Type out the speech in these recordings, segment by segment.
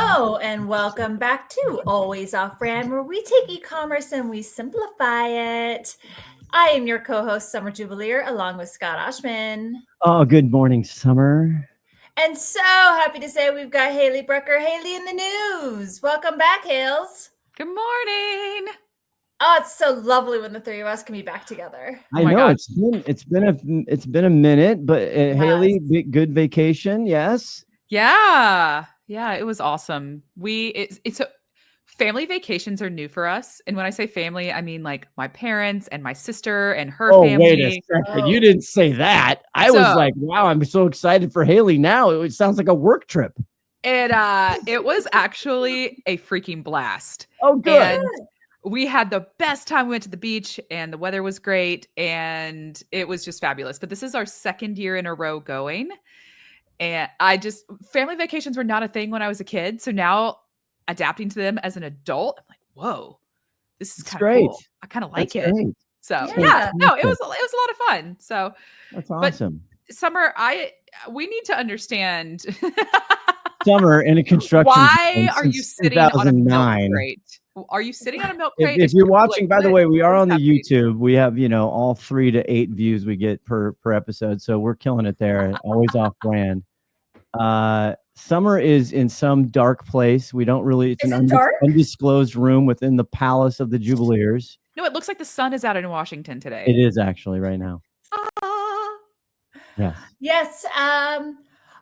Hello, and welcome back to Always Off Brand, where we take e-commerce and we simplify it. I am your co-host, Summer Jubileer, along with Scott Oshman. Oh, good morning, Summer. And so happy to say we've got Haley Brucker. Haley in the news. Welcome back, Hales. Good morning. Oh, it's so lovely when the three of us can be back together. I know it's been a minute, but Yes. Haley, good vacation, yes. Yeah, it was awesome. Family vacations are new for us, and when I say family, I mean like my parents and my sister and her family. Wait a second, you didn't say that. I was like, wow, I'm so excited for Haley now. It sounds like a work trip. It was actually a freaking blast. Oh, good. And we had the best time. We went to the beach and the weather was great and it was just fabulous. But this is our second year in a row going. And family vacations were not a thing when I was a kid. So now adapting to them as an adult, I'm like, whoa, this is kind of cool. I kind of like it. Great. So it was a lot of fun. So that's awesome. But Summer, we need to understand Summer in a construction. Why are you sitting on a milk crate? Are you sitting on a milk crate? If you're watching, by the way, we are on the YouTube. We have, all 3 to 8 views we get per episode. So we're killing it there. Always off brand. Summer is in some dark place. We don't really, it's an undisclosed room within the palace of the Jubileers. No, it looks like the sun is out in Washington today. It is actually right now. Yeah. Yes. I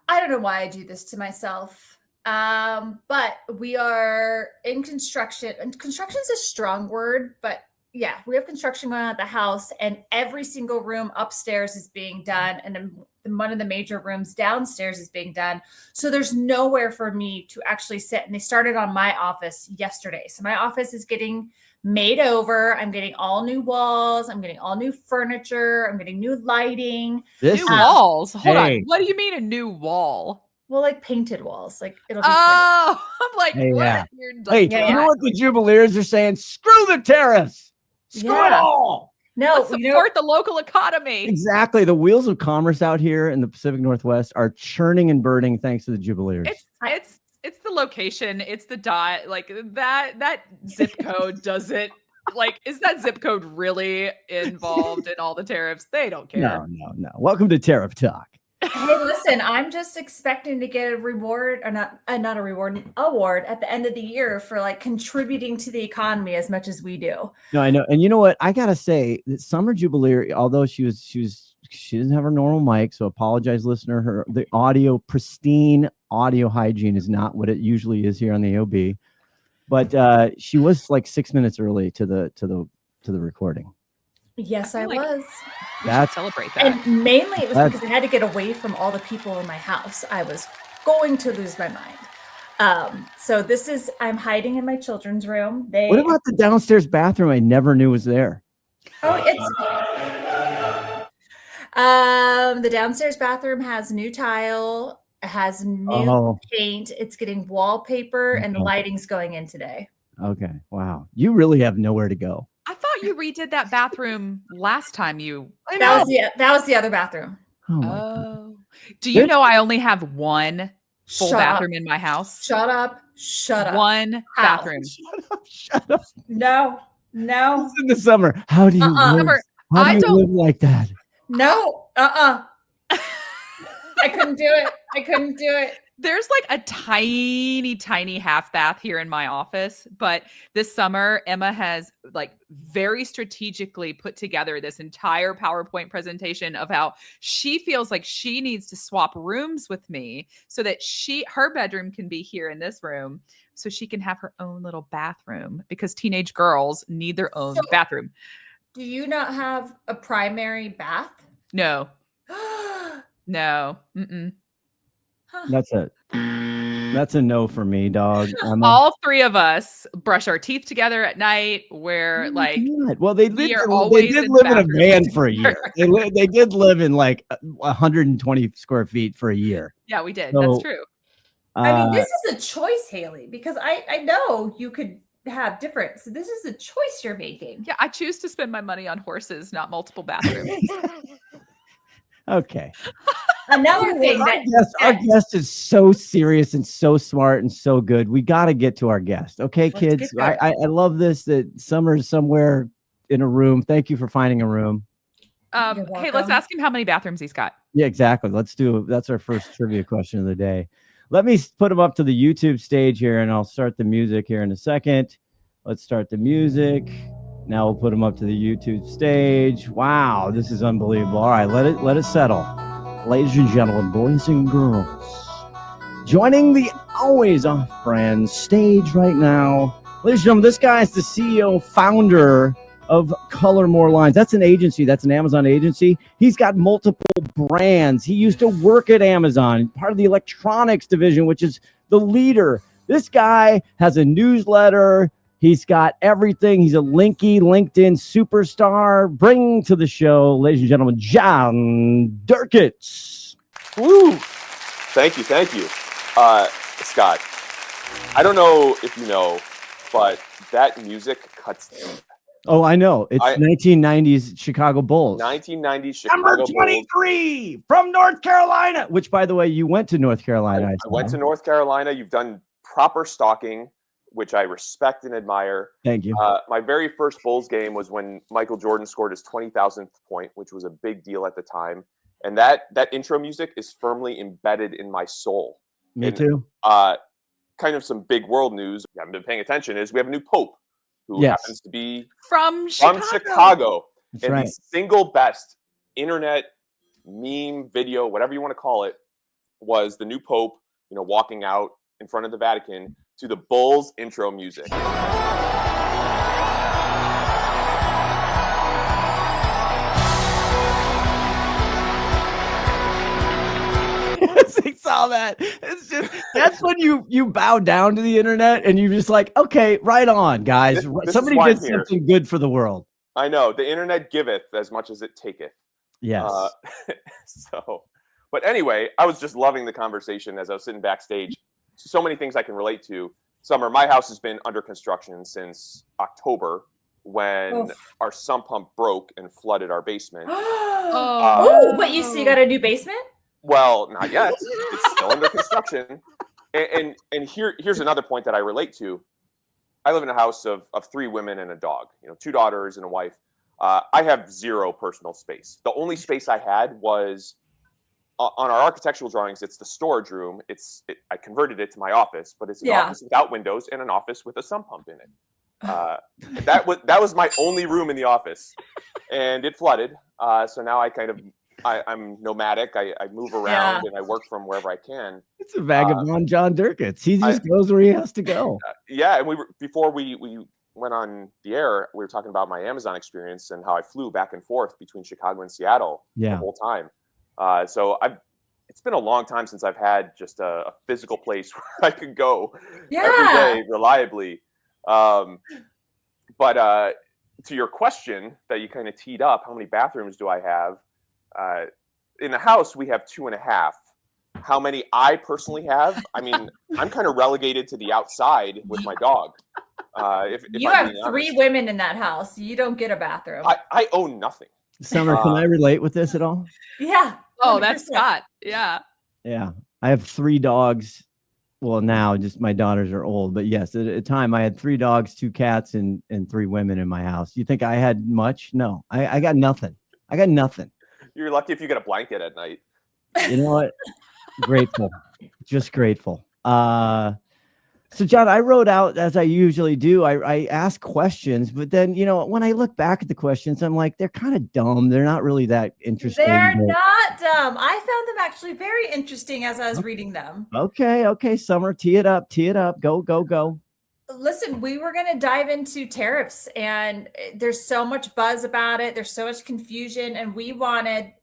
don't know why I do this to myself. But we are in construction, and construction is a strong word, but yeah, we have construction going on at the house, and every single room upstairs is being done, and one of the major rooms downstairs is being done. So there's nowhere for me to actually sit. And they started on my office yesterday. So my office is getting made over. I'm getting all new walls. I'm getting all new furniture. I'm getting new lighting. New walls? Hold on. What do you mean a new wall? Well, like painted walls. Like it'll be I'm like, hey, what? Yeah. You know what the Jubileers are saying? Screw the tariffs. Screw it all. No, let's support the local economy. Exactly. The wheels of commerce out here in the Pacific Northwest are churning and burning thanks to the Jubileers. It's the location. It's the dot. Like that zip code doesn't. Like, is that zip code really involved in all the tariffs? They don't care. No. Welcome to Tariff Talk. Hey, listen, I'm just expecting to get a reward, or not a reward, an award at the end of the year for like contributing to the economy as much as we do. No, I know. And you know what? I got to say that Summer Jubileer, although she doesn't have her normal mic, so apologize, listener. The pristine audio hygiene is not what it usually is here on the OB. But she was like 6 minutes early to the recording. Yes, I was. That's celebrate that. And mainly it was because I had to get away from all the people in my house. I was going to lose my mind. So I'm hiding in my children's room. What about the downstairs bathroom I never knew was there? The downstairs bathroom has new tile. It has new paint. It's getting wallpaper, and the lighting's going in today. Okay. Wow. You really have nowhere to go. I thought you redid that bathroom last time That was the other bathroom. Oh. Do you know I only have one full bathroom in my house? Shut up. One bathroom. Shut up. No. It's in the summer. How do you live? How do you live like that? No. I couldn't do it. There's like a tiny, tiny half bath here in my office. But this summer, Emma has like very strategically put together this entire PowerPoint presentation of how she feels like she needs to swap rooms with me so that her bedroom can be here in this room so she can have her own little bathroom, because teenage girls need their own bathroom. Do you not have a primary bath? No. No. Mm-mm. That's a no for me, dog. All 3 of us brush our teeth together at night. Where they did live in a van for a year. They did live in like 120 square feet for a year. Yeah, we did. That's true. I mean, this is a choice, Haley, because I know you could have different. So this is a choice you're making. Yeah, I choose to spend my money on horses, not multiple bathrooms. Okay. Another thing Our guest is so serious and so smart and so good. We got to get to our guest. Okay, Let's kids. get to it. I love this that Summer's somewhere in a room. Thank you for finding a room. Hey, let's ask him how many bathrooms he's got. Yeah, exactly. That's our first trivia question of the day. Let me put him up to the YouTube stage here, and I'll start the music here in a second. Let's start the music. Now we'll put him up to the YouTube stage. Wow, this is unbelievable. All right, let it settle. Ladies and gentlemen, boys and girls, joining the always off-brand stage right now. Ladies and gentlemen, this guy is the CEO, founder of Color More Lines. That's an agency. That's an Amazon agency. He's got multiple brands. He used to work at Amazon, part of the electronics division, which is the leader. This guy has a newsletter. He's got everything. He's a LinkedIn superstar. Bring to the show, ladies and gentlemen, Jon Derkits. Woo! Thank you. Scott, I don't know if you know, but that music cuts deep. Oh, I know. It's 1990s Chicago Bulls. 1990s Chicago Number 23 Bulls. from North Carolina, which, by the way, you went to North Carolina. I went to North Carolina. You've done proper stalking, which I respect and admire. Thank you. My very first Bulls game was when Michael Jordan scored his 20,000th point, which was a big deal at the time. And that intro music is firmly embedded in my soul. Me too. Kind of some big world news, you haven't been paying attention, is we have a new pope who happens to be from Chicago. That's and right. the single best internet meme video, whatever you want to call it, was the new pope, walking out in front of the Vatican to the Bulls intro music. I saw that. It's just that's when you bow down to the internet and you're just like, okay, right on, guys. Somebody did something good for the world. I know the internet giveth as much as it taketh. Yes. But anyway, I was just loving the conversation as I was sitting backstage. So many things I can relate to. Summer, my house has been under construction since October when our sump pump broke and flooded our basement. But you got a new basement? Well, not yet. It's still under construction. And here's another point that I relate to. I live in a house of 3 women and a dog, 2 daughters and a wife. I have 0 personal space. The only space I had was on our architectural drawings. It's the storage room. I converted it to my office, but it's an office without windows and an office with a sump pump in it. That was my only room in the office, and it flooded. So now I'm nomadic. I move around and I work from wherever I can. It's a vagabond, Jon Derkits. He just goes where he has to go. And before we went on the air, we were talking about my Amazon experience and how I flew back and forth between Chicago and Seattle the whole time. So it's been a long time since I've had just a physical place where I could go every day reliably. But to your question that you kind of teed up, how many bathrooms do I have? In the house, we have 2.5. How many I personally have? I mean, I'm kind of relegated to the outside with my dog. If you have 3 women in that house, you don't get a bathroom. I own nothing. Summer, can I relate with this at all? Yeah. 100%. Oh, that's Scott. Yeah. Yeah. I have 3 dogs. Well, now just my daughters are old, but yes, at a time I had 3 dogs, 2 cats, and 3 women in my house. You think I had much? No, I got nothing. I got nothing. You're lucky if you get a blanket at night. You know what? Grateful. Just grateful. So Jon, I wrote out, as I usually do, I ask questions, but then, when I look back at the questions, I'm like, they're kind of dumb. They're not really that interesting. They're not dumb. I found them actually very interesting as I was reading them. Okay. Summer, tee it up. Go. Listen, we were going to dive into tariffs, and there's so much buzz about it. There's so much confusion, and we wanted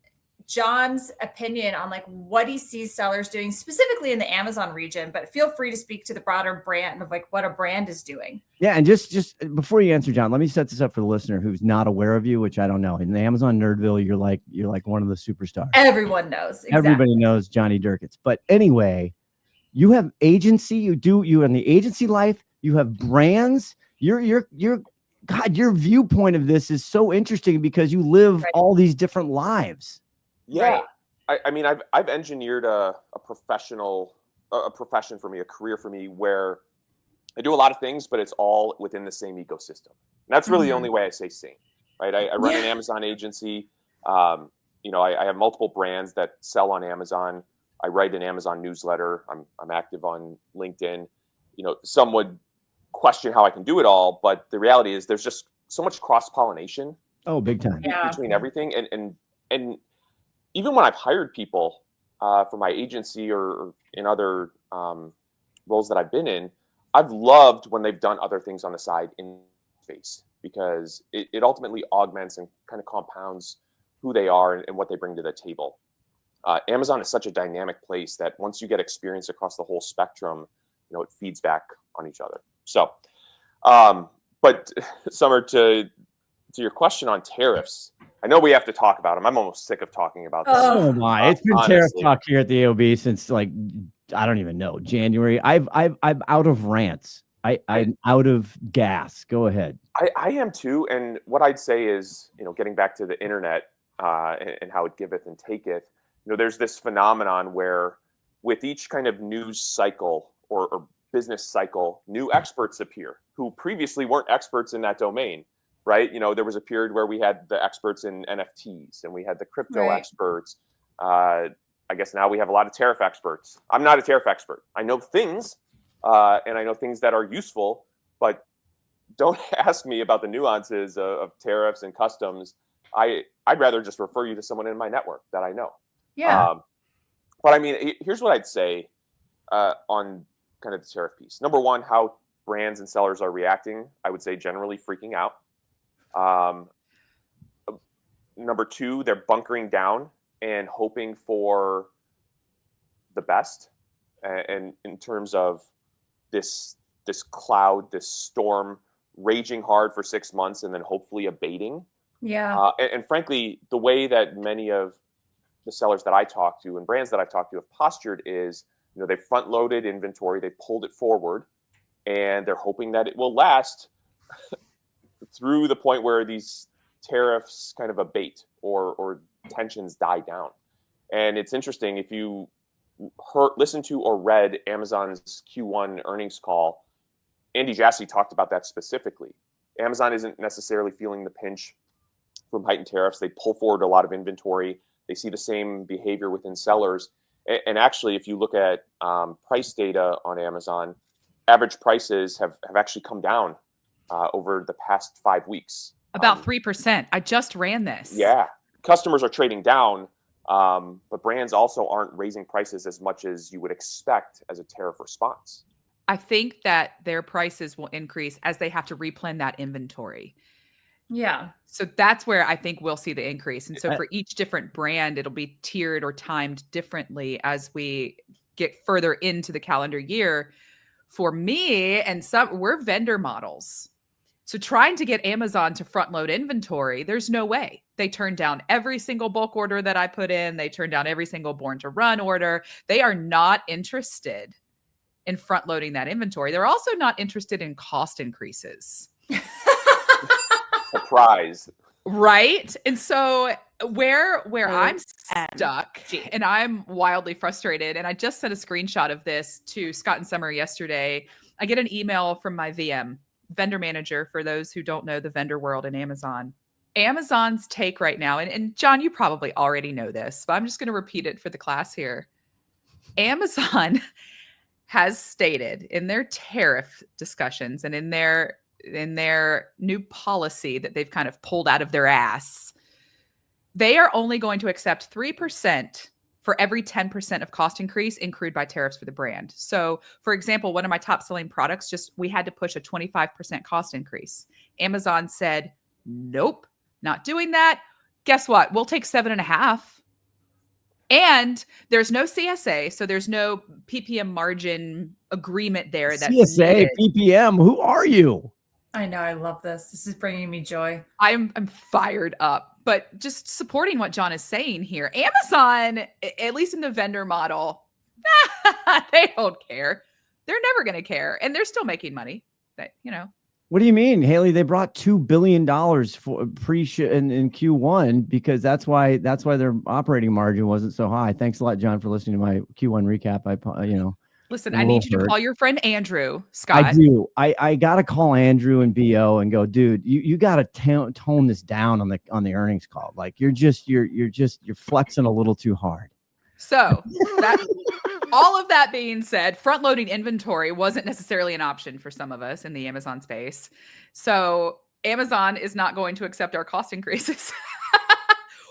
Jon's opinion on what he sees sellers doing specifically in the Amazon region, but feel free to speak to the broader brand of what a brand is doing. Yeah. And just before you answer, Jon, let me set this up for the listener who's not aware of you, which I don't know. In the Amazon Nerdville, you're like one of the superstars. Everyone knows. Exactly. Everybody knows Johnny Derkits. But anyway, you have agency, you in the agency life, you have brands, your viewpoint of this is so interesting because you live all these different lives. Yeah. Right. I mean, I've engineered a profession for me, a career for me, where I do a lot of things, but it's all within the same ecosystem. And that's really the only way I say same, right? I run an Amazon agency. I have multiple brands that sell on Amazon. I write an Amazon newsletter. I'm active on LinkedIn. Some would question how I can do it all, but the reality is there's just so much cross-pollination. Oh, big time. Between everything. And even when I've hired people for my agency or in other roles that I've been in, I've loved when they've done other things on the side in space, because it ultimately augments and kind of compounds who they are and what they bring to the table. Amazon is such a dynamic place that once you get experience across the whole spectrum, it feeds back on each other. So, but Summer, to your question on tariffs, I know we have to talk about them. I'm almost sick of talking about them. Oh my! It's been tariff talk here at the AOB since I don't even know, January. I'm out of rants. I'm out of gas. Go ahead. I am too. And what I'd say is, getting back to the internet and how it giveth and taketh, there's this phenomenon where with each kind of news cycle or business cycle, new experts appear who previously weren't experts in that domain, right? There was a period where we had the experts in NFTs and we had the crypto experts. I guess now we have a lot of tariff experts. I'm not a tariff expert. I know things, and I know things that are useful, but don't ask me about the nuances of tariffs and customs. I'd rather just refer you to someone in my network that I know. Yeah. But I mean, here's what I'd say on kind of the tariff piece. Number one, how brands and sellers are reacting. I would say generally freaking out. Number two, they're bunkering down and hoping for the best. And in terms of this cloud, this storm raging hard for 6 months and then hopefully abating. Yeah. And frankly, the way that many of the sellers that I talk to and brands that I've talked to have postured is, they front loaded inventory, they pulled it forward, and they're hoping that it will last through the point where these tariffs kind of abate or tensions die down. And it's interesting, if you listened to or read Amazon's Q1 earnings call, Andy Jassy talked about that specifically. Amazon isn't necessarily feeling the pinch from heightened tariffs. They pull forward a lot of inventory. They see the same behavior within sellers. And actually, if you look at price data on Amazon, average prices have actually come down over the past 5 weeks. About 3%. I just ran this. Yeah. Customers are trading down, but brands also aren't raising prices as much as you would expect as a tariff response. I think that their prices will increase as they have to replan that inventory. Yeah. So that's where I think we'll see the increase. And so for each different brand, it'll be tiered or timed differently as we get further into the calendar year. For me and we're vendor models. So trying to get Amazon to front load inventory, there's no way. They turn down every single bulk order that I put in. They turn down every single born to run order. They are not interested in front loading that inventory. They're also not interested in cost increases. Surprise. Right. And so where I'm stuck and I'm wildly frustrated, and I just sent a screenshot of this to Scott and Summer yesterday. I get an email from my VM, vendor manager, for those who don't know the vendor world in Amazon. Amazon's take right now, and John, you probably already know this, but I'm just going to repeat it for the class here. Amazon has stated in their tariff discussions and in their new policy that they've kind of pulled out of their ass, they are only going to accept 3% for every 10% of cost increase incurred by tariffs for the brand. So, for example, one of my top selling products, we had to push a 25% cost increase. Amazon said, nope, not doing that. Guess what? We'll take 7.5%. And there's no CSA, so there's no PPM margin agreement there. That's CSA, needed. PPM, who are you? I know. I love this. This is bringing me joy. I'm fired up, but just supporting what John is saying here. Amazon, at least in the vendor model, they don't care. They're never going to care. And they're still making money. What do you mean, Haley? They brought $2 billion for in Q1 because that's why their operating margin wasn't so high. Thanks a lot, John, for listening to my Q1 recap. Listen, I need you to call your friend Andrew Scott. I do. I gotta call Andrew and BO and go, dude. You gotta tone this down on the earnings call. Like you're flexing a little too hard. So all of that being said, front loading inventory wasn't necessarily an option for some of us in the Amazon space. So Amazon is not going to accept our cost increases.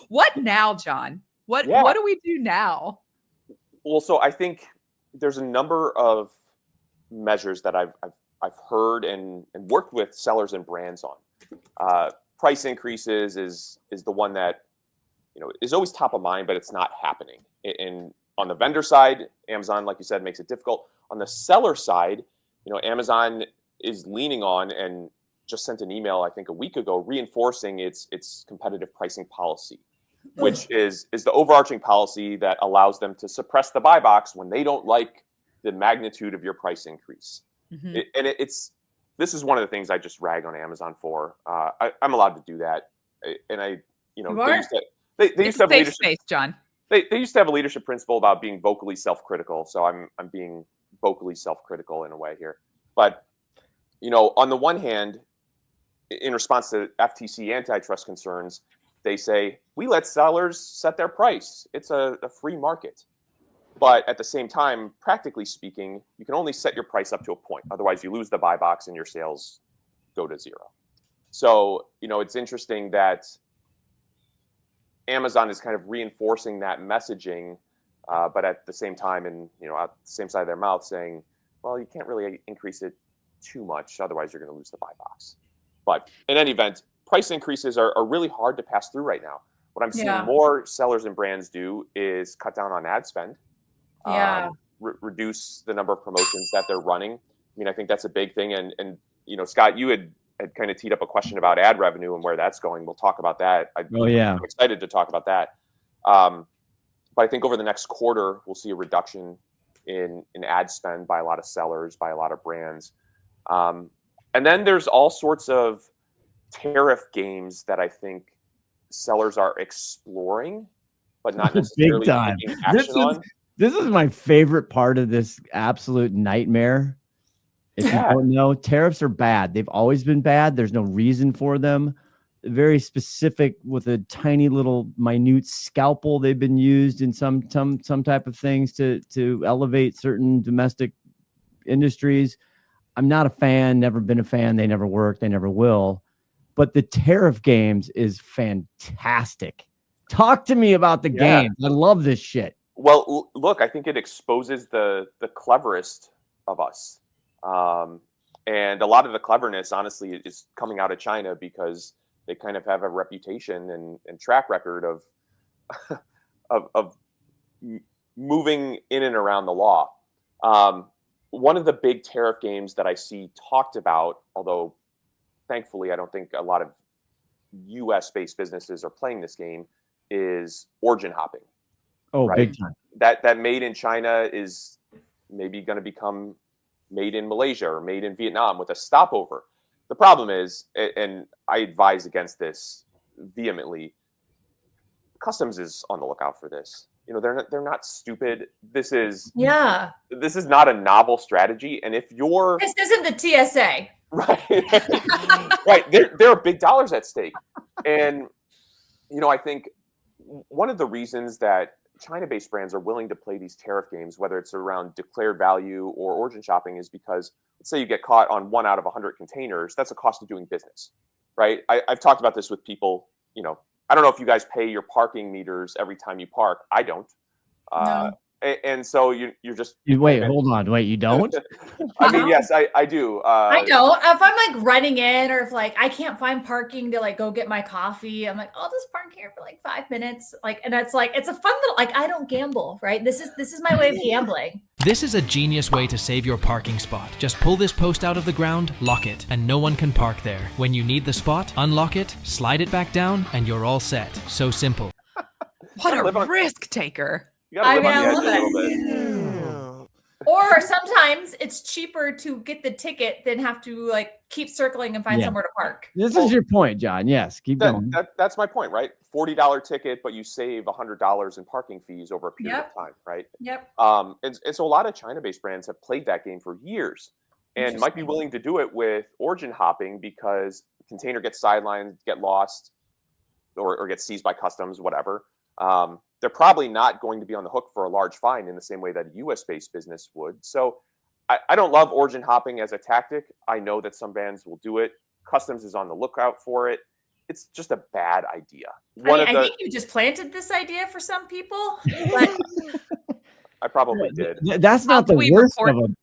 What now, John? What do we do now? Well, so I think there's a number of measures that I've heard and worked with sellers and brands on. Price increases is the one that is always top of mind, but it's not happening. And on the vendor side, Amazon, like you said, makes it difficult. On the seller side, Amazon is leaning on and just sent an email, I think a week ago, reinforcing its competitive pricing policy, which is the overarching policy that allows them to suppress the buy box when they don't like the magnitude of your price increase. Mm-hmm. This is one of the things I just rag on Amazon for. I'm allowed to do that, and they used to have leadership space, John. They used to have a leadership principle about being vocally self-critical. So I'm being vocally self-critical in a way here. But, on the one hand, in response to FTC antitrust concerns, they say, we let sellers set their price. It's a free market. But at the same time, practically speaking, you can only set your price up to a point. Otherwise, you lose the buy box and your sales go to zero. So, it's interesting that Amazon is kind of reinforcing that messaging, but at the same time, and out the same side of their mouth, saying, "Well, you can't really increase it too much, otherwise you're going to lose the buy box." But in any event, price increases are really hard to pass through right now. What I'm seeing more sellers and brands do is cut down on ad spend, reduce the number of promotions that they're running. I mean, I think that's a big thing. And Scott, you had kind of teed up a question about ad revenue and where that's going. We'll talk about that. I'm excited to talk about that. But I think over the next quarter, we'll see a reduction in ad spend by a lot of sellers, by a lot of brands. And then there's all sorts of tariff games that I think sellers are exploring, but not necessarily taking action on. This is my favorite part of this absolute nightmare. If you don't know, tariffs are bad. They've always been bad. There's no reason for them. Very specific with a tiny little minute scalpel. They've been used in some type of things to elevate certain domestic industries. I'm not a fan, never been a fan. They never work. They never will. But the tariff games is fantastic. Talk to me about the games. I love this shit. Well, look, I think it exposes the cleverest of us. And a lot of the cleverness, honestly, is coming out of China because they kind of have a reputation and track record of moving in and around the law. One of the big tariff games that I see talked about, although thankfully I don't think a lot of US-based businesses are playing this game, is origin hopping. Oh, right? Big time. That made in China is maybe going to become made in Malaysia or made in Vietnam with a stopover. The problem is, and I advise against this vehemently, Customs is on the lookout for this. They're not stupid. This is not a novel strategy. And if this isn't the TSA, right, right, there are big dollars at stake. And I think one of the reasons that China-based brands are willing to play these tariff games, whether it's around declared value or origin shopping, is because let's say you get caught on 1 out of 100 containers, that's a cost of doing business, right? I've talked about this with people. I don't know if you guys pay your parking meters every time you park. I don't. No. And so you're just hold on, you don't? I mean, yes, I do. I don't. If I'm running in, or if I can't find parking to go get my coffee, I'm like, I'll just park here for 5 minutes. And it's it's a fun little I don't gamble, right? This is my way of gambling. This is a genius way to save your parking spot. Just pull this post out of the ground, lock it, and no one can park there. When you need the spot, unlock it, slide it back down, and you're all set. So simple. What a risk taker. You gotta live on the edge a little bit. Or sometimes it's cheaper to get the ticket than have to like keep circling and find somewhere to park. This is your point, John. Yes, keep going. That's my point, right? $40 ticket, but you save $100 in parking fees over a period of time, right? Yep. And so a lot of China-based brands have played that game for years and might be willing to do it with origin hopping because the container gets sidelined, get lost, or gets seized by customs, whatever. They're probably not going to be on the hook for a large fine in the same way that a US-based business would. So I don't love origin hopping as a tactic. I know that some brands will do it. Customs is on the lookout for it. It's just a bad idea. I think you just planted this idea for some people. But I probably did. That's not the worst of them.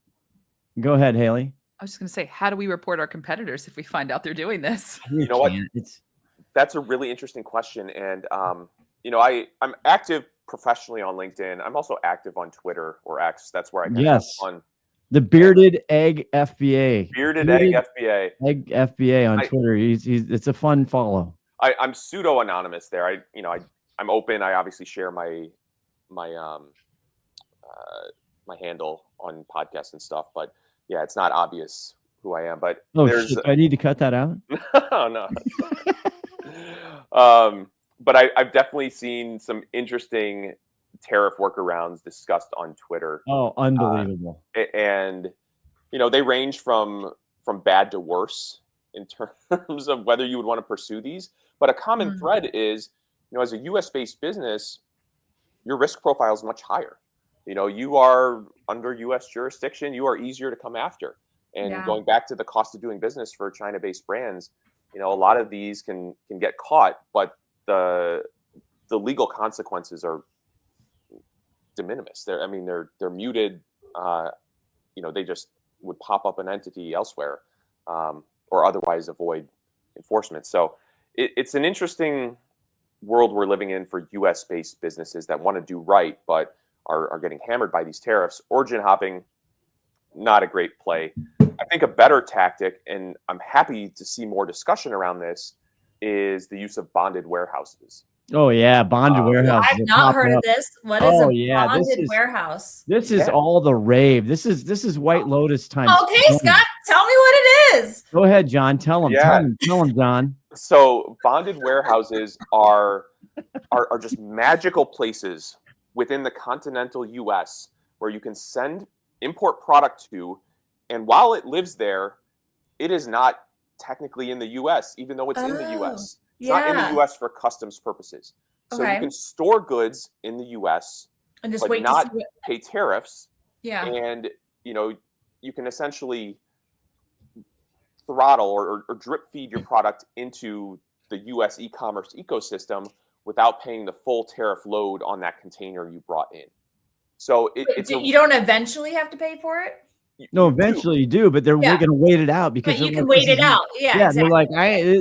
Go ahead, Haley. I was just going to say, how do we report our competitors if we find out they're doing this? You know what? That's a really interesting question. And, I'm active professionally on LinkedIn. I'm also active on Twitter or X. That's where I can have fun. The Bearded Egg FBA. Bearded Egg FBA. Egg FBA on Twitter. It's a fun follow. I'm pseudo anonymous there. I'm open. I obviously share my handle on podcasts and stuff, but yeah, it's not obvious who I am. But I need to cut that out. Oh, no. But I've definitely seen some interesting tariff workarounds discussed on Twitter. Oh, unbelievable. And they range from bad to worse in terms of whether you would want to pursue these. But a common thread is, as a US-based business, your risk profile is much higher. You are under US jurisdiction, you are easier to come after. And going back to the cost of doing business for China-based brands, a lot of these can get caught, but the legal consequences are de minimis. They're muted. They just would pop up an entity elsewhere, or otherwise avoid enforcement. So it's an interesting world we're living in for US-based businesses that want to do right, but are getting hammered by these tariffs. Origin hopping, not a great play. I think a better tactic, and I'm happy to see more discussion around this, is the use of bonded warehouses. Oh yeah, bonded warehouses. I've not heard of this. What is a bonded warehouse? This is all the rave. This is White Lotus time. Okay, Scott, tell me what it is. Go ahead, John. Tell him. Yeah. Tell him, John. So bonded warehouses are just magical places within the continental US where you can send import product to, and while it lives there, it is not technically in the US, even though it's in the US. It's not in the US for customs purposes. So you can store goods in the US and just but not pay tariffs. Yeah. And you can essentially throttle or drip feed your product into the US e-commerce ecosystem without paying the full tariff load on that container you brought in. So you don't eventually have to pay for it? No, eventually you do, but they're going to wait it out because you can wait it out. Yeah, exactly. They're like,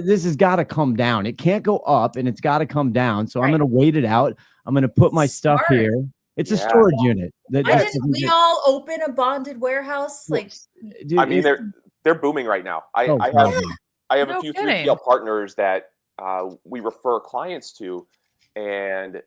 this has got to come down. It can't go up, and it's got to come down. So I'm going to wait it out. I'm going to put my stuff here. It's a storage unit. Didn't we all open a bonded warehouse? Like, dude, they're booming right now. I have a few 3PL partners that we refer clients to, and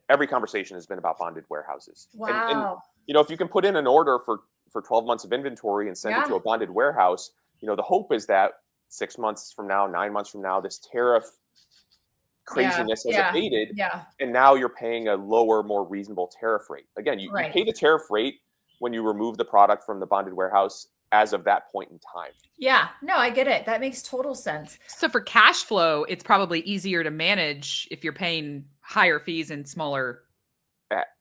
every conversation has been about bonded warehouses. Wow. And if you can put in an order for 12 months of inventory and send it to a bonded warehouse, the hope is that 6 months from now, 9 months from now, this tariff craziness has abated. Yeah. And now you're paying a lower, more reasonable tariff rate. Again, you pay the tariff rate when you remove the product from the bonded warehouse as of that point in time. Yeah, no, I get it. That makes total sense. So for cash flow, it's probably easier to manage if you're paying higher fees and smaller.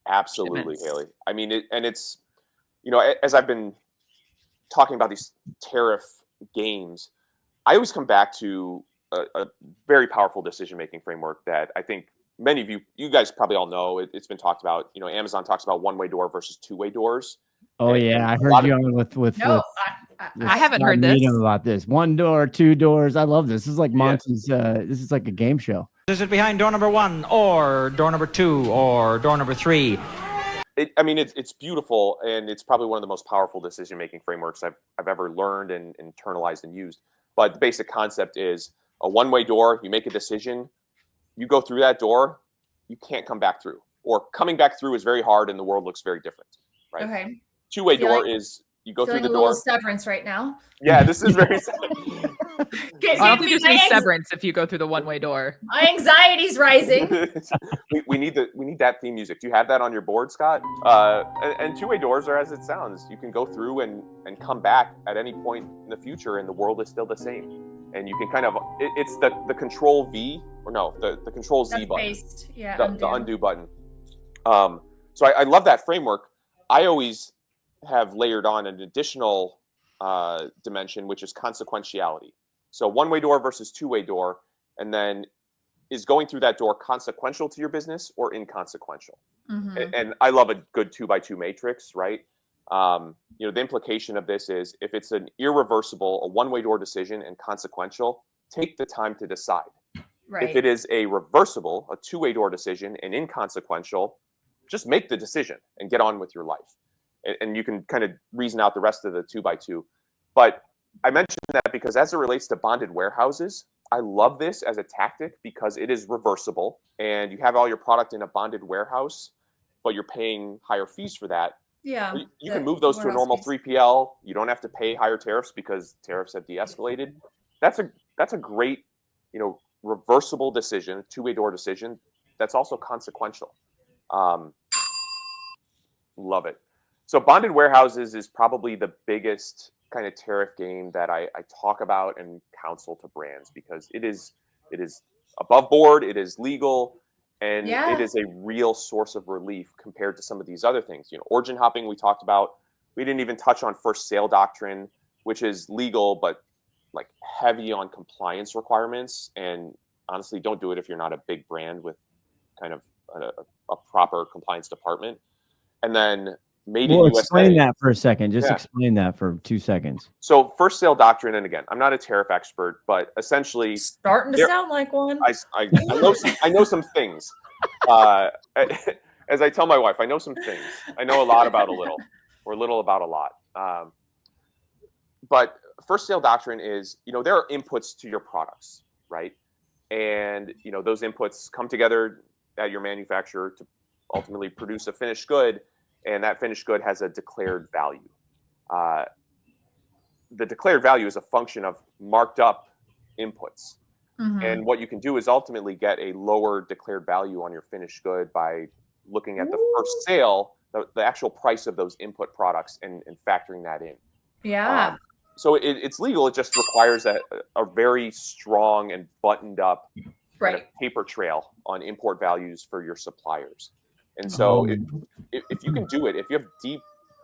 Absolutely, shipments. Haley. I mean, it's, as I've been talking about these tariff games, I always come back to a very powerful decision-making framework that I think many of you guys probably all know. It's been talked about. Amazon talks about one-way door versus two-way doors. Oh yeah, I heard you on with. No, I haven't heard this about this. One door, two doors. I love this. This is like Monty's. This is like a game show. Is it behind door number 1 or door number 2 or door number 3? It's beautiful, and it's probably one of the most powerful decision-making frameworks I've ever learned and internalized and used. But the basic concept is a one-way door. You make a decision, you go through that door, you can't come back through, or coming back through is very hard, and the world looks very different. Right? Okay. Two-way door is you go through Feeling the a little door. severance right now. Yeah, this is very. I don't think there's any severance if you go through the one-way door. My anxiety's rising. we need that theme music. Do you have that on your board, Scott? And two-way doors are as it sounds. You can go through and come back at any point in the future, and the world is still the same. And you can kind of it's the Control V or no the Control Z button. Yeah, the undo button. So I love that framework. I always have layered on an additional dimension, which is consequentiality. So one-way door versus two-way door, and then is going through that door consequential to your business or inconsequential? And I love a good 2x2 matrix, right? The implication of this is if it's an irreversible, a one-way door decision and consequential, take the time to decide. Right. If it is a reversible, a two-way door decision and inconsequential, just make the decision and get on with your life. And you can kind of reason out the rest of the 2x2. But I mentioned that because as it relates to bonded warehouses, I love this as a tactic because it is reversible and you have all your product in a bonded warehouse, but you're paying higher fees for that. Yeah. You can move those to a normal 3PL. You don't have to pay higher tariffs because tariffs have de-escalated. That's a great, reversible decision, two-way door decision. That's also consequential. Love it. So bonded warehouses is probably the biggest kind of tariff game that I talk about and counsel to brands because it is above board, it is legal, and it is a real source of relief compared to some of these other things. Origin hopping we talked about. We didn't even touch on first sale doctrine, which is legal but like heavy on compliance requirements. And honestly, don't do it if you're not a big brand with kind of a proper compliance department. And then made in USA. Explain that for a second. Just explain that for 2 seconds. So first sale doctrine, and again, I'm not a tariff expert, but essentially starting to sound like one. I know some things. As I tell my wife, I know some things. I know a lot about a little, or little about a lot. But first sale doctrine is, there are inputs to your products, right? And those inputs come together at your manufacturer to ultimately produce a finished good. And that finished good has a declared value. The declared value is a function of marked up inputs. And what you can do is ultimately get a lower declared value on your finished good by looking at the first sale, the actual price of those input products and factoring that in. Yeah. So it's legal. It just requires a very strong and buttoned up kind of paper trail on import values for your suppliers. And so if you can do it, if you have deep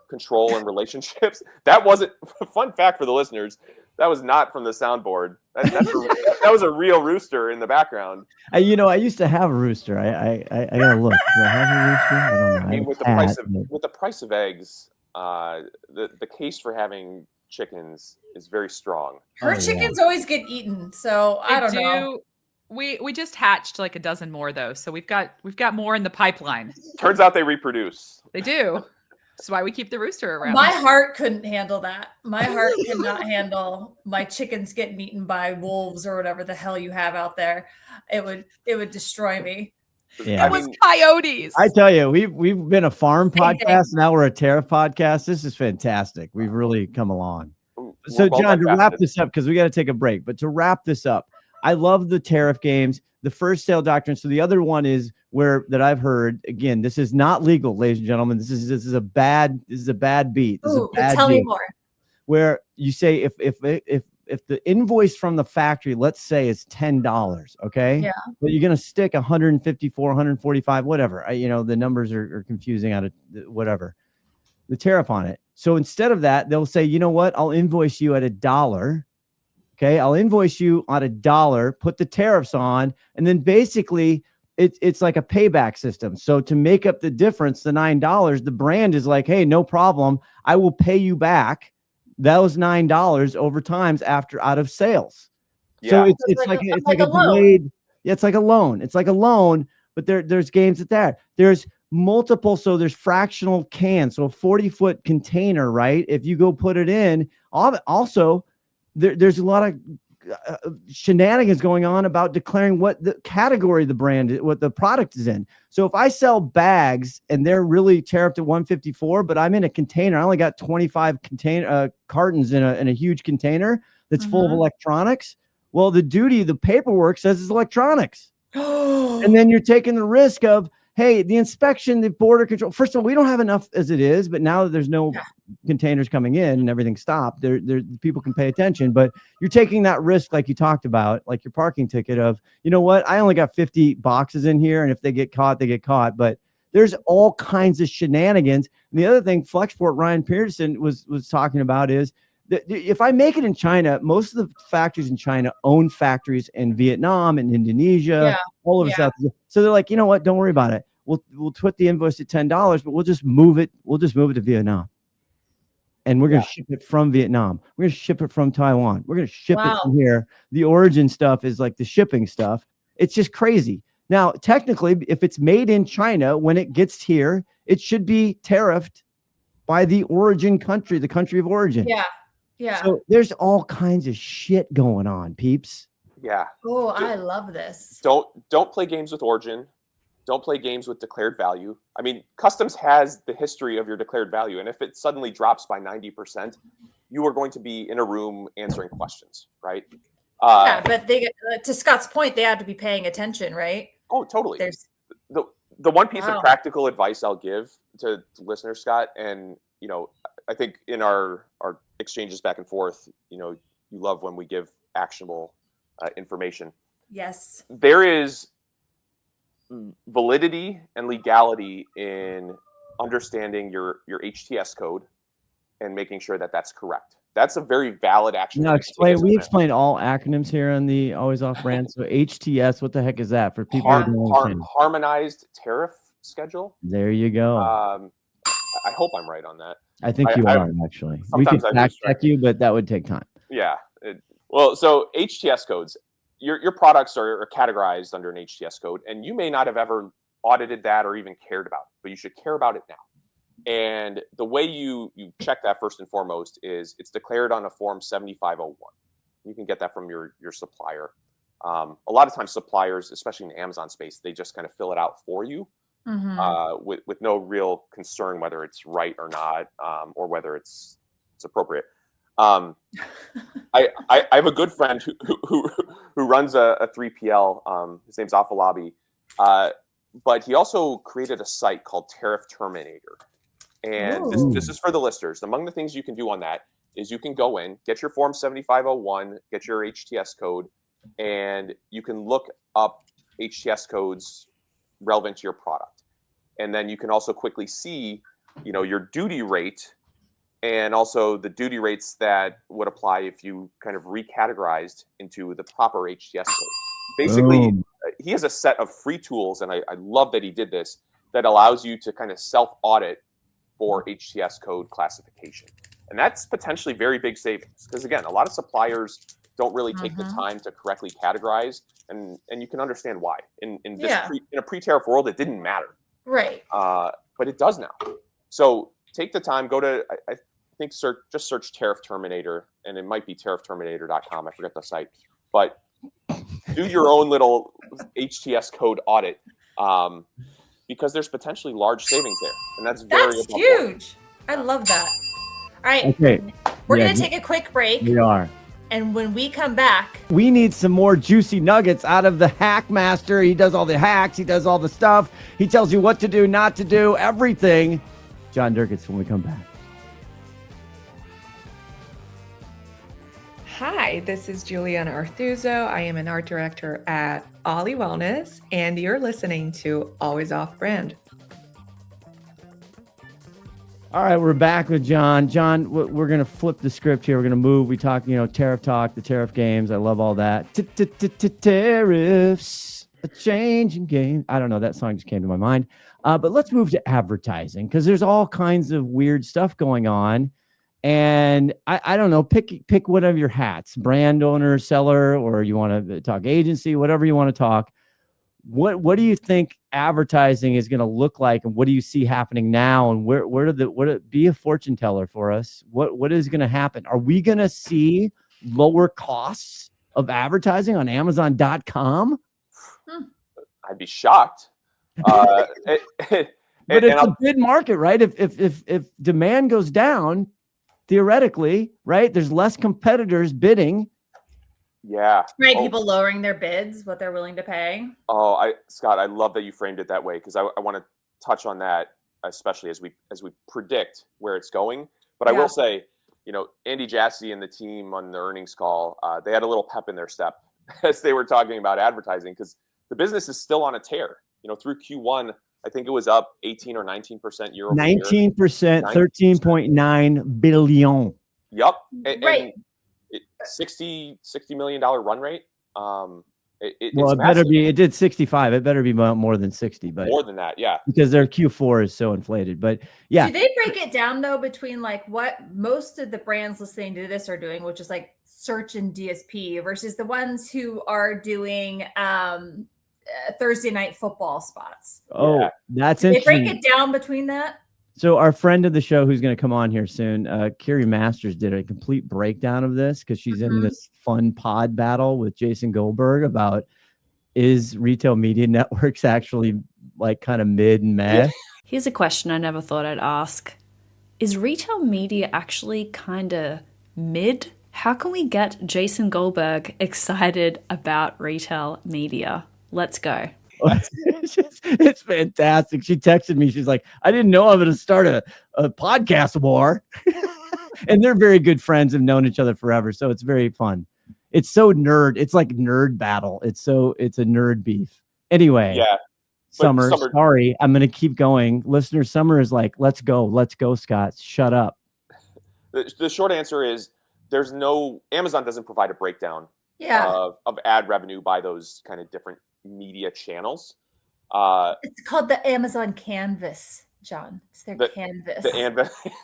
control and relationships, that wasn't a fun fact for the listeners. That was not from the soundboard. That was a real rooster in the background. I used to have a rooster. I gotta look. Do I have a rooster? I don't know. I mean, with the price of eggs, the case for having chickens is very strong. Her chickens always get eaten, so I don't know. We just hatched like a dozen more though, so we've got more in the pipeline. Turns out they reproduce. They do. That's why we keep the rooster around. My heart couldn't handle that. My heart cannot handle my chickens getting eaten by wolves or whatever the hell you have out there. It would destroy me. Yeah. It was coyotes. I tell you, we've been a farm podcast. Now we're a tariff podcast. This is fantastic. We've really come along. So John, to wrap this up, because we got to take a break, but to wrap this up, I love the tariff games, the first sale doctrine. So the other one is that I've heard, again, this is not legal, ladies and gentlemen. This is a bad beat. Tell me more. Where you say if the invoice from the factory, let's say, is $10, okay? Yeah. But you're gonna stick 154, 145, whatever. The numbers are confusing out of whatever. The tariff on it. So instead of that, they'll say, you know what? I'll invoice you at $1. Okay, I'll invoice you on $1, put the tariffs on, and then basically it's like a payback system. So to make up the difference, the $9, the brand is like, hey, no problem. I will pay you back those $9 over time out of sales. Yeah. So it's like a delayed. Yeah, it's like a loan. It's like a loan, but there's games at that. There's multiple. So there's fractional cans. So a 40-foot container, right? If you go put it in, also. There's a lot of shenanigans going on about declaring what the category the brand, what the product is in. So if I sell bags and they're really tariffed at 154, but I'm in a container, I only got 25 cartons in a huge container that's full of electronics. Well, the paperwork says it's electronics. And then you're taking the risk of, hey, the inspection, the border control. First of all, we don't have enough as it is, but now that there's no containers coming in and everything's stopped, there people can pay attention. But you're taking that risk, like you talked about, like your parking ticket of, you know what, I only got 50 boxes in here, and if they get caught, they get caught. But there's all kinds of shenanigans. And the other thing Flexport Ryan Pearson was talking about is that if I make it in China, most of the factories in China own factories in Vietnam and Indonesia, all over South. So they're like, you know what? Don't worry about it. We'll put the invoice at $10, but we'll just move it. We'll just move it to Vietnam, and we're going to ship it from Vietnam. We're going to ship it from Taiwan. We're going to ship it from here. The origin stuff is like the shipping stuff. It's just crazy. Now, technically, if it's made in China, when it gets here, it should be tariffed by the origin country, the country of origin. Yeah. So there's all kinds of shit going on, peeps. Yeah. Oh, I love this. Don't play games with origin. Don't play games with declared value. I mean, customs has the history of your declared value. And if it suddenly drops by 90%, you are going to be in a room answering questions, right? But to Scott's point, they have to be paying attention, right? Oh, totally. There's the one piece of practical advice I'll give to listeners, Scott, and, you know, I think in our exchanges back and forth, you know, you love when we give actionable information. Yes. There is validity and legality in understanding your HTS code and making sure that that's correct. That's a very valid action. Now explained all acronyms here on the Always Off Brand. So HTS, what the heck is that for people who don't understand? Harmonized tariff schedule. There you go. I hope I'm right on that. I think you are, actually. We could fact check you, but that would take time. Yeah. So HTS codes, your products are categorized under an HTS code, and you may not have ever audited that or even cared about it, but you should care about it now. And the way you check that first and foremost is it's declared on a form 7501. You can get that from your supplier. A lot of times suppliers, especially in the Amazon space, they just kind of fill it out for you. With no real concern whether it's right or not, or whether it's appropriate. I have a good friend who runs a 3PL. His name's Afalabi, but he also created a site called Tariff Terminator, and this is for the listeners. Among the things you can do on that is you can go in, get your form 7501, get your HTS code, and you can look up HTS codes relevant to your product. And then you can also quickly see, you know, your duty rate and also the duty rates that would apply if you kind of recategorized into the proper HTS code. Basically, he has a set of free tools, and I love that he did this, that allows you to kind of self-audit for HTS code classification. And that's potentially very big savings because, again, a lot of suppliers don't really take the time to correctly categorize, and you can understand why. In a pre-tariff world, it didn't matter. Right. But it does now. So take the time, go to, I think, just search Tariff Terminator, and it might be tariffterminator.com. I forget the site. But do your own little HTS code audit because there's potentially large savings there. And that's huge. I love that. All right. Okay. We're going to take a quick break. We are. And when we come back, we need some more juicy nuggets out of the hack master. He does all the hacks. He does all the stuff. He tells you what to do, not to do, everything. Jon Derkits when we come back. Hi, this is Juliana Arthuzo. I am an art director at Ollie Wellness, and you're listening to Always Off Brand. All right, we're back with Jon. Jon, we're going to flip the script here. We're going to move. We talk, tariff talk, the tariff games. I love all that. Tariffs, a changing game. I don't know. That song just came to my mind. But let's move to advertising because there's all kinds of weird stuff going on. And I don't know, pick one of your hats, brand owner, seller, or you want to talk agency, whatever you want to talk. What do you think advertising is going to look like, and what do you see happening now? And be a fortune teller for us? What is going to happen? Are we going to see lower costs of advertising on Amazon.com? I'd be shocked. But it's a bid market, right? If demand goes down, theoretically, right, there's less competitors bidding. Yeah. Right. People lowering their bids, what they're willing to pay. Scott, I love that you framed it that way, because I want to touch on that, especially as we predict where it's going. But I will say, Andy Jassy and the team on the earnings call, they had a little pep in their step as they were talking about advertising, because the business is still on a tear. Through Q1, I think it was up 18 or 19% year over year. 19%, 13.9 billion. Yep. Right. $60 million run rate. It did 65. It better be more than 60, but more than that, yeah. Because their Q4 is so inflated. But yeah. Do they break it down though between like what most of the brands listening to this are doing, which is like search and DSP, versus the ones who are doing Thursday night football spots? Oh, yeah. That's Do interesting. they break it down between that? So our friend of the show, who's going to come on here soon, Carrie Masters, did a complete breakdown of this, because she's in this fun pod battle with Jason Goldberg about, is retail media networks actually like kind of mid and meh? Here's a question I never thought I'd ask. Is retail media actually kind of mid? How can we get Jason Goldberg excited about retail media? Let's go. It's fantastic. She texted me. She's like, I didn't know I'm going to start a podcast war. And they're very good friends, have known each other forever. So it's very fun. It's so nerd. It's like nerd battle. It's a nerd beef. Anyway. Yeah. Summer, sorry. I'm going to keep going. Listener, Summer is like, let's go, Scott. Shut up. The short answer is Amazon doesn't provide a breakdown of ad revenue by those kind of different media channels. It's called the Amazon Canvas, John. It's their canvas. The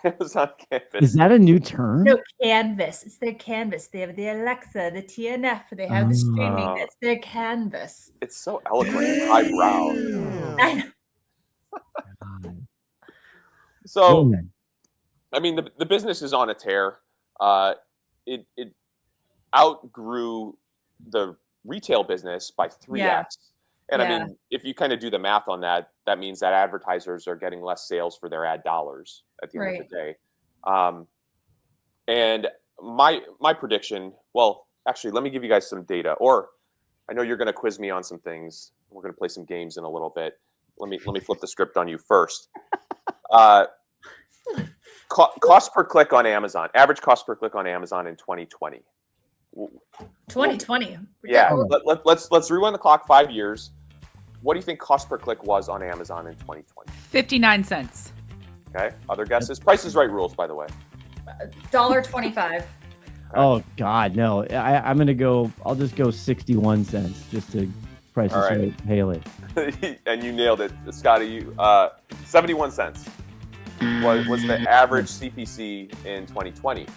Amazon Canvas. Is that a new term? No, Canvas. It's their canvas. They have the Alexa, the TNF. They have the streaming. It's their canvas. It's so eloquent and highbrow. I know. So, I mean, the business is on a tear. It outgrew the retail business by 3x. Yeah. And I mean, if you kind of do the math on that, that means that advertisers are getting less sales for their ad dollars at the end of the day. And my prediction, well, actually, let me give you guys some data, or I know you're going to quiz me on some things. We're going to play some games in a little bit. Let me flip the script on you first. Cost per click on Amazon, average cost per click on Amazon in 2020. 2020. Yeah. Let's rewind the clock 5 years. What do you think cost per click was on Amazon in 2020? 59 cents. Okay. Other guesses? Price is Right rules, by the way. $1.25. Oh God, no! I'm gonna go. I'll just go 61 cents just to Price is Right. Haley. And you nailed it, Scotty. 71 cents was the average CPC in 2020.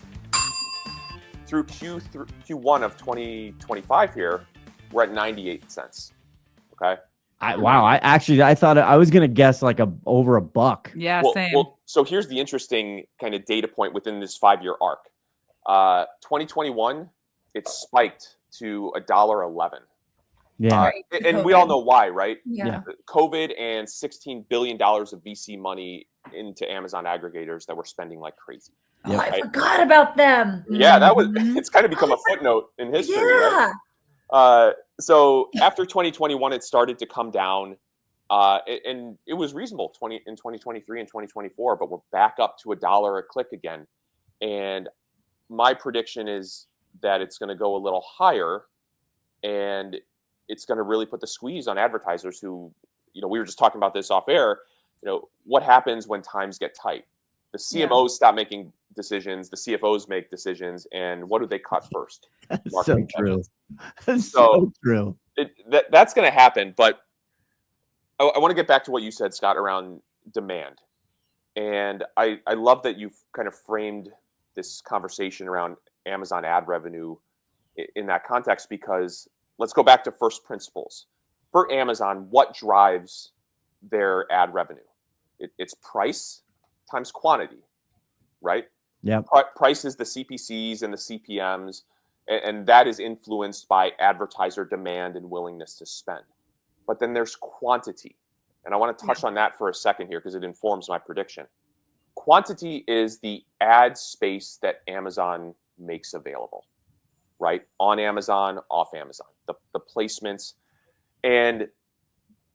Through Q1 of 2025 here, we're at 98 cents. Okay. I thought I was gonna guess like over $1. Yeah, same. Well, so here's the interesting kind of data point within this 5-year arc. 2021, it spiked to $1.11. Yeah, and we all know why, right? Yeah. COVID and $16 billion of VC money into Amazon aggregators that were spending like crazy. Oh, I forgot about them. Yeah, it's kind of become a footnote in history. Yeah. Right? So after 2021, it started to come down, and it was reasonable in 2023 and 2024, but we're back up to $1 a click again. And my prediction is that it's going to go a little higher, and it's going to really put the squeeze on advertisers who, we were just talking about this off air. What happens when times get tight? The CMOs stop making decisions, the CFOs make decisions, and what do they cut first? So true. So true. That's going to happen, but I want to get back to what you said, Scott, around demand. And I love that you've kind of framed this conversation around Amazon ad revenue in that context, because let's go back to first principles. For Amazon, what drives their ad revenue? It's price times quantity, right? Yeah. Price is the CPCs and the CPMs. And that is influenced by advertiser demand and willingness to spend. But then there's quantity. And I want to touch on that for a second here because it informs my prediction. Quantity is the ad space that Amazon makes available, right? On Amazon, off Amazon, the placements. And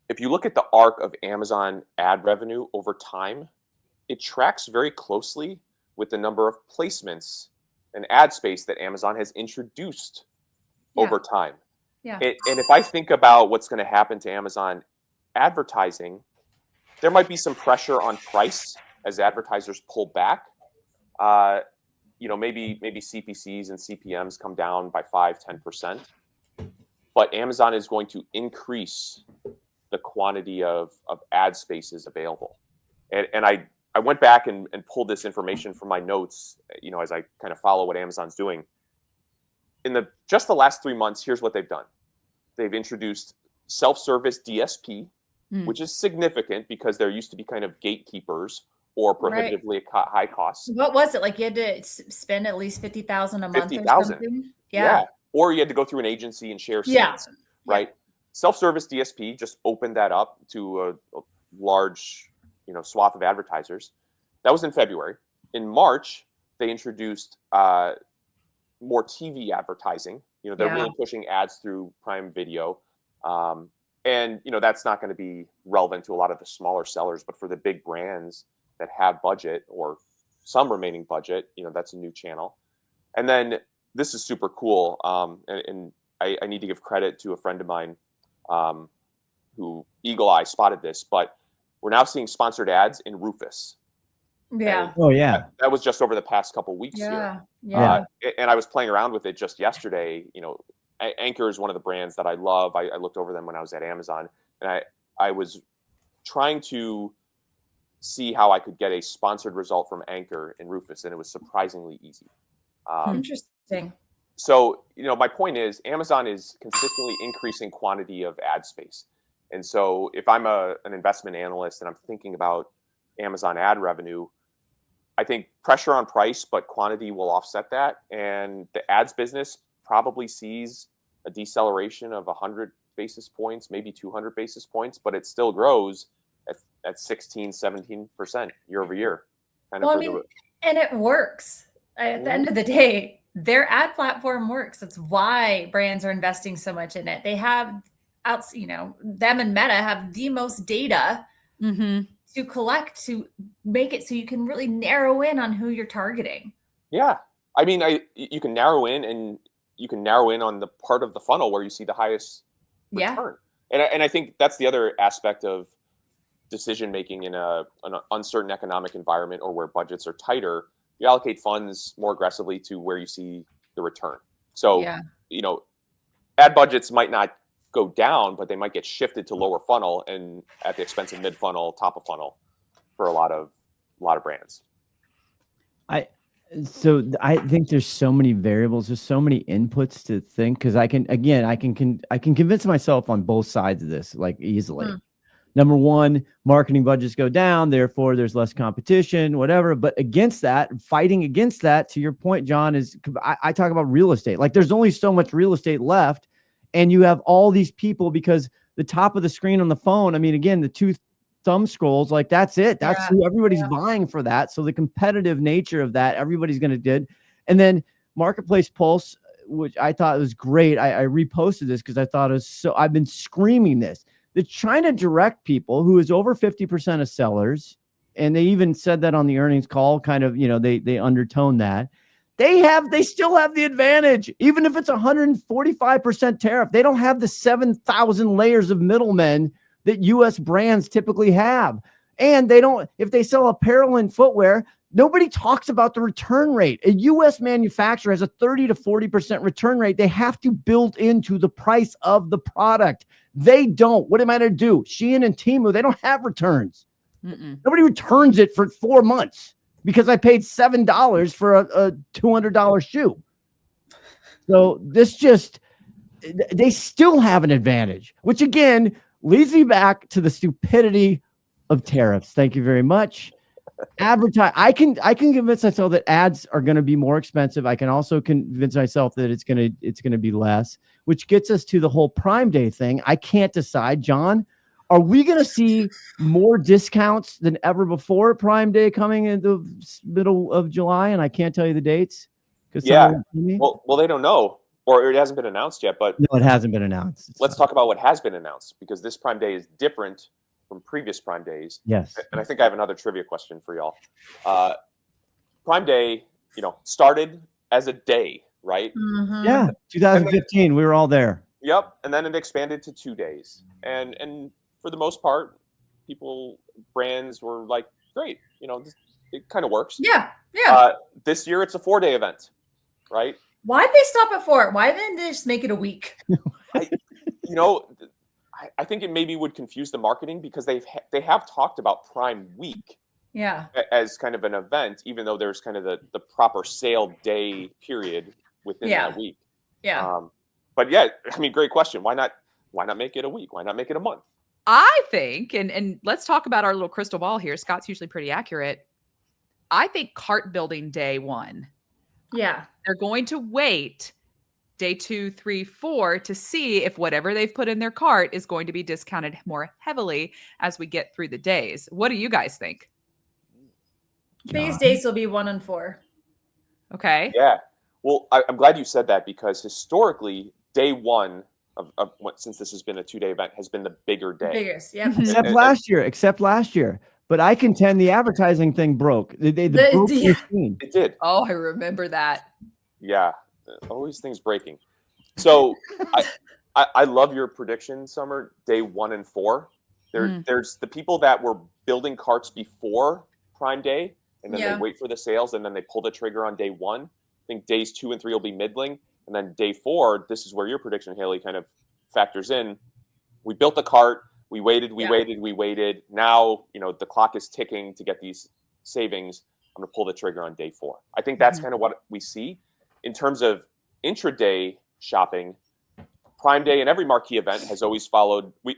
if you look at the arc of Amazon ad revenue over time, it tracks very closely with the number of placements and ad space that Amazon has introduced over time. Yeah. And if I think about what's going to happen to Amazon advertising, there might be some pressure on price as advertisers pull back. Maybe CPCs and CPMs come down by 5-10%. But Amazon is going to increase the quantity of ad spaces available. And I went back and pulled this information from my notes, as I kind of follow what Amazon's doing. In just the last 3 months, here's what they've done. They've introduced self-service DSP, which is significant because there used to be kind of gatekeepers or prohibitively high costs. What was it? Like you had to spend at least $50,000 a month 50,000. or something? Yeah. Or you had to go through an agency and share seats, right? Yeah. Self-service DSP just opened that up to a large, swath of advertisers. That was in February. In March, they introduced more TV advertising. They're really pushing ads through Prime Video. And that's not going to be relevant to a lot of the smaller sellers, but for the big brands that have budget or some remaining budget, that's a new channel. And then this is super cool. And I need to give credit to a friend of mine who Eagle Eye spotted this, but we're now seeing sponsored ads in Rufus. Yeah. And that was just over the past couple of weeks here. Yeah. And I was playing around with it just yesterday. Anchor is one of the brands that I love. I looked over them when I was at Amazon, and I was trying to see how I could get a sponsored result from Anchor in Rufus, and it was surprisingly easy. Interesting. So, my point is Amazon is consistently increasing quantity of ad space. And so if I'm an investment analyst and I'm thinking about Amazon ad revenue, I think pressure on price, but quantity will offset that. And the ads business probably sees a deceleration of 100 basis points, maybe 200 basis points, but it still grows at 16, 17% year over year. And it works. At the end of the day, their ad platform works. That's why brands are investing so much in it. They have them and Meta have the most data to collect to make it so you can really narrow in on who you're targeting. Yeah. I mean, you can narrow in, and you can narrow in on the part of the funnel where you see the highest return. And I think that's the other aspect of decision making in an uncertain economic environment or where budgets are tighter. You allocate funds more aggressively to where you see the return. So, ad budgets might not go down, but they might get shifted to lower funnel and at the expense of mid funnel, top of funnel for a lot of brands. So I think there's so many variables, there's so many inputs to think, because I can convince myself on both sides of this like easily. Number one, marketing budgets go down, therefore there's less competition, whatever. But fighting against that, to your point, John, is I talk about real estate. Like there's only so much real estate left, and you have all these people because the top of the screen on the phone, I mean, again, the two thumb scrolls, like that's it. That's who everybody's buying for that. So the competitive nature of that, everybody's going to do. And then Marketplace Pulse, which I thought was great. I reposted this because I thought it was I've been screaming this. The China direct people, who is over 50% of sellers, and they even said that on the earnings call, kind of, they undertone that. They still have the advantage, even if it's 145% tariff. They don't have the 7,000 layers of middlemen that U.S. brands typically have. And they don't, if they sell apparel and footwear, nobody talks about the return rate. A U.S. manufacturer has a 30 to 40% return rate. They have to build into the price of the product. They don't. What am I going to do? Shein and Temu, they don't have returns. Nobody returns it for 4 months because I paid $7 for a $200 shoe. So they still have an advantage, which again leads me back to the stupidity of tariffs. Thank you very much. advertise. I can convince myself that ads are going to be more expensive. I can also convince myself that it's going to be less, which gets us to the whole Prime Day thing. I can't decide, John. Are we going to see more discounts than ever before Prime Day coming in the middle of July? And I can't tell you the dates. Yeah. Well, they don't know, or it hasn't been announced yet. But no, it hasn't been announced. Let's talk about what has been announced, because this Prime Day is different from previous Prime Days. Yes. And I think I have another trivia question for y'all. Prime Day, started as a day, right? Mm-hmm. Yeah. 2015, we were all there. Yep. And then it expanded to 2 days. And for the most part, brands were like, great, it kind of works. Yeah. Yeah. This year it's a 4-day event, right? Why'd they stop at 4? Why didn't they just make it a week? I think it maybe would confuse the marketing, because they have talked about Prime Week as kind of an event, even though there's kind of the proper sale day period within that week. Yeah. But yeah, I mean, great question. Why not make it a week? Why not make it a month? I think, and let's talk about our little crystal ball here. Scott's usually pretty accurate. I think cart building day 1. Yeah. They're going to wait day 2, 3, 4 to see if whatever they've put in their cart is going to be discounted more heavily as we get through the days. What do you guys think? Biggest days will be 1 and 4. Okay. Yeah. Well, I'm glad you said that, because historically, day 1 of since this has been a 2-day event, has been the bigger day. Biggest, yeah. Except last year. But I contend the advertising thing broke. They broke the machine. It did. Oh, I remember that. Yeah. Always things breaking. So I love your prediction, Summer. Day 1 and 4. There's the people that were building carts before Prime Day, and then they wait for the sales, and then they pull the trigger on day 1. I think days 2 and 3 will be middling. And then day 4, this is where your prediction, Haley, kind of factors in. We built the cart. We waited. Now, the clock is ticking to get these savings. I'm going to pull the trigger on day 4. I think that's kind of what we see. In terms of intraday shopping, Prime Day and every marquee event has always followed. We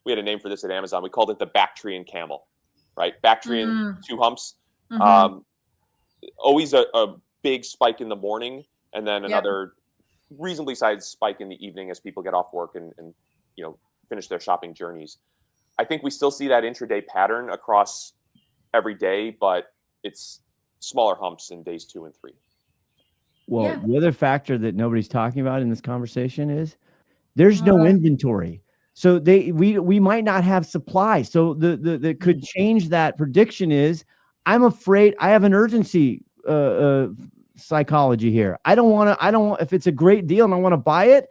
had a name for this at Amazon. We called it the back tree and camel, right? Back tree and 2 humps. Always a big spike in the morning, and then another reasonably sized spike in the evening as people get off work and finish their shopping journeys. I think we still see that intraday pattern across every day, but it's smaller humps in days 2 and 3. Well, the other factor that nobody's talking about in this conversation is there's no inventory. So we might not have supply. So the could change that prediction is, I'm afraid I have an urgency psychology here. I don't want, if it's a great deal and I want to buy it,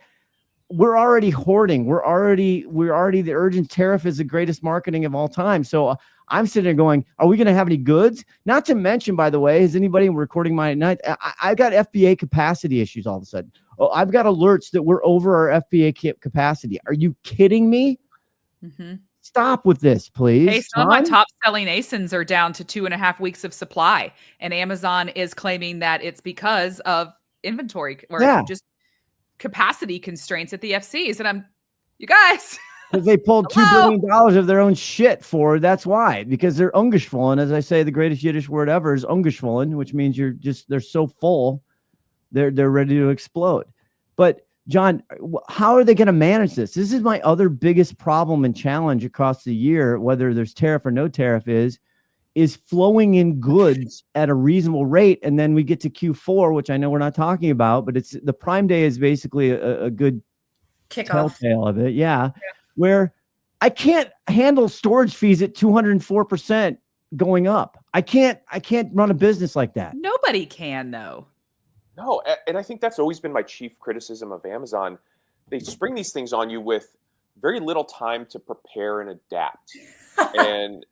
we're already hoarding. We're already the urgent tariff is the greatest marketing of all time. So I'm sitting there going, are we going to have any goods? Not to mention, by the way, is anybody recording my night? I got FBA capacity issues all of a sudden. Oh, I've got alerts that we're over our FBA capacity. Are you kidding me? Stop with this, please. Hey, some of my top selling ASINs are down to 2.5 weeks of supply. And Amazon is claiming that it's because of inventory or just capacity constraints at the FCs. And you guys. Because they pulled $2 billion of their own shit for, that's why. Because they're ungeshwollen. As I say, the greatest Yiddish word ever is ungeshwollen, which means they're so full, they're ready to explode. But John, how are they going to manage this? This is my other biggest problem and challenge across the year, whether there's tariff or no tariff, is flowing in goods at a reasonable rate. And then we get to Q4, which I know we're not talking about, but it's the Prime Day is basically a good telltale of it. Yeah. Where I can't handle storage fees at 204% going up. I can't run a business like that. Nobody can, though. No, and I think that's always been my chief criticism of Amazon. They spring these things on you with very little time to prepare and adapt. and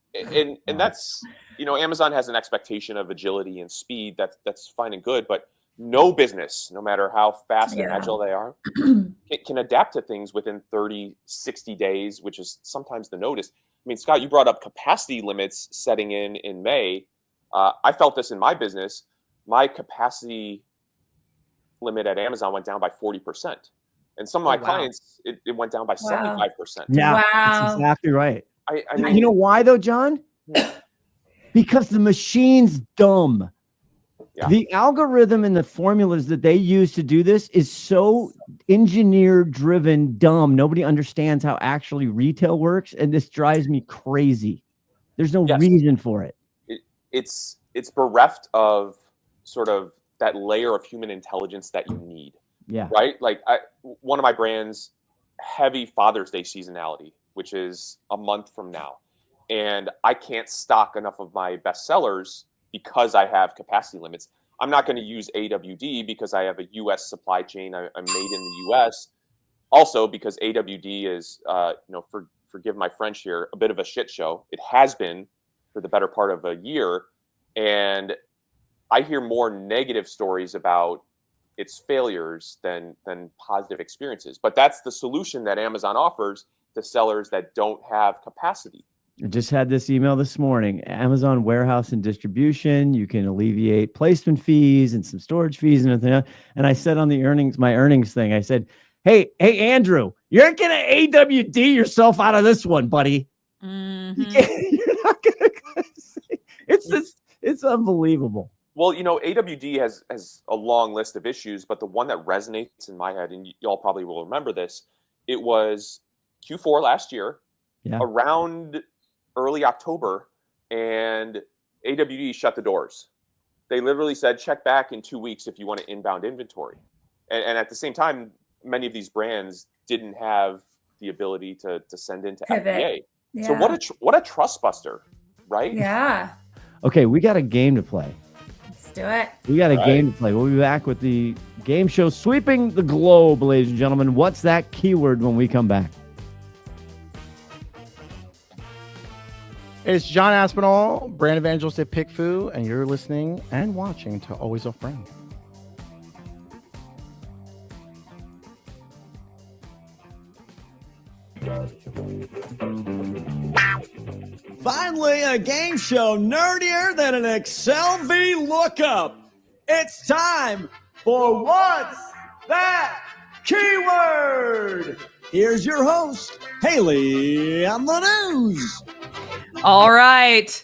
that's, Amazon has an expectation of agility and speed. That's fine and good, but no business, no matter how fast and agile they are, can adapt to things within 30, 60 days, which is sometimes the notice. I mean, Scott, you brought up capacity limits setting in May. I felt this in my business. My capacity limit at Amazon went down by 40%. And some of my clients, it went down by 75%. Yeah, that's exactly right. I mean, you know why though, John? Because the machine's dumb. Yeah. The algorithm and the formulas that they use to do this is so engineer-driven, dumb. Nobody understands how actually retail works, and this drives me crazy. There's no reason for it. It's bereft of sort of that layer of human intelligence that you need. Yeah. Right? Like one of my brands, heavy Father's Day seasonality, which is a month from now. And I can't stock enough of my best sellers because I have capacity limits. I'm not going to use AWD because I have a U.S. supply chain. I'm made in the U.S. Also because AWD is, forgive my French here, a bit of a shit show. It has been for the better part of a year. And I hear more negative stories about its failures than positive experiences. But that's the solution that Amazon offers to sellers that don't have capacity. I just had this email this morning. Amazon warehouse and distribution. You can alleviate placement fees and some storage fees and everything else. And I said on my earnings thing, I said, hey, Andrew, you're going to AWD yourself out of this one, buddy. Mm-hmm. You're not going to say it's unbelievable. Well, AWD has a long list of issues, but the one that resonates in my head, and y'all probably will remember this, it was Q4 last year, around early October, and AWD shut the doors. They literally said, check back in 2 weeks if you want to inbound inventory. And at the same time, many of these brands didn't have the ability to send into FBA. Yeah. So what a trust buster, right? Yeah. Okay, we got a game to play. Let's do it. We got a game to play. We'll be back with the game show sweeping the globe, ladies and gentlemen. What's that keyword when we come back? It's John Aspinall, brand evangelist at PickFu, and you're listening and watching to Always Off Brand. Finally, a game show nerdier than an Excel V lookup. It's time for What's That Keyword? Here's your host, Haley on the news. All right.